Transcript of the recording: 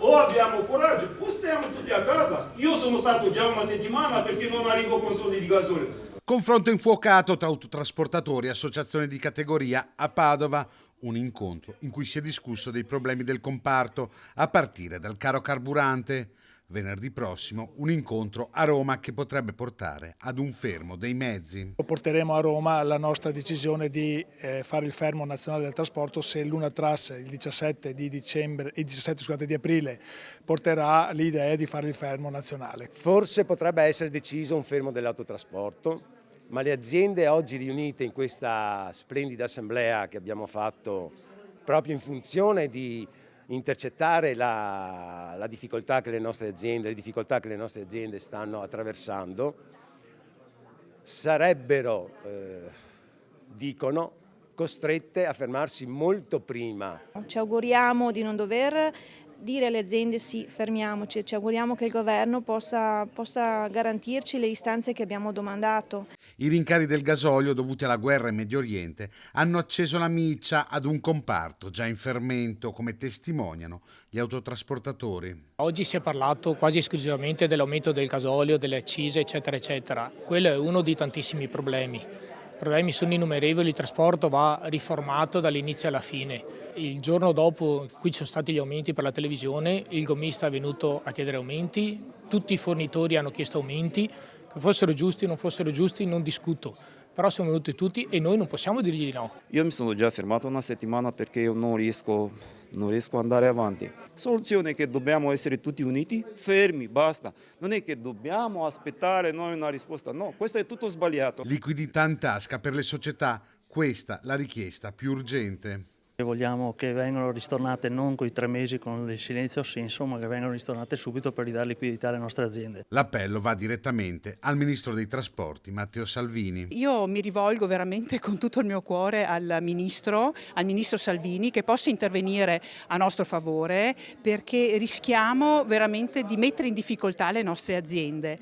O abbiamo coraggio o stiamo tutti a casa. Io sono stato già una settimana perché non arrivo con soldi di gasolio. Confronto infuocato tra autotrasportatori e associazioni di categoria a Padova. Un incontro in cui si è discusso dei problemi del comparto, a partire dal caro carburante. Venerdì prossimo un incontro a Roma che potrebbe portare ad un fermo dei mezzi. Porteremo a Roma la nostra decisione di fare il fermo nazionale del trasporto se l'Unatras il 17 di aprile porterà l'idea di fare il fermo nazionale. Forse potrebbe essere deciso un fermo dell'autotrasporto, ma le aziende oggi riunite in questa splendida assemblea che abbiamo fatto proprio in funzione di intercettare la difficoltà che le nostre aziende stanno attraversando, sarebbero, dicono, costrette a fermarsi molto prima. Ci auguriamo di non dover dire alle aziende sì, fermiamoci, ci auguriamo che il governo possa garantirci le istanze che abbiamo domandato. I rincari del gasolio dovuti alla guerra in Medio Oriente hanno acceso la miccia ad un comparto già in fermento, come testimoniano gli autotrasportatori. Oggi si è parlato quasi esclusivamente dell'aumento del gasolio, delle accise, eccetera, eccetera. Quello è uno dei tantissimi problemi. I problemi sono innumerevoli, il trasporto va riformato dall'inizio alla fine. Il giorno dopo qui ci sono stati gli aumenti per la televisione, il gommista è venuto a chiedere aumenti, tutti i fornitori hanno chiesto aumenti, che fossero giusti o non fossero giusti non discuto, però sono venuti tutti e noi non possiamo dirgli di no. Io mi sono già fermato una settimana perché io non riesco ad andare avanti. Soluzione è che dobbiamo essere tutti uniti, fermi, basta. Non è che dobbiamo aspettare noi una risposta, no, questo è tutto sbagliato. Liquidità in tasca per le società, questa la richiesta più urgente. Vogliamo che vengano ristornate non con i 3 mesi con il silenzio assenso, ma che vengano ristornate subito per ridare liquidità alle nostre aziende. L'appello va direttamente al Ministro dei Trasporti, Matteo Salvini. Io mi rivolgo veramente con tutto il mio cuore al Ministro Salvini, che possa intervenire a nostro favore, perché rischiamo veramente di mettere in difficoltà le nostre aziende.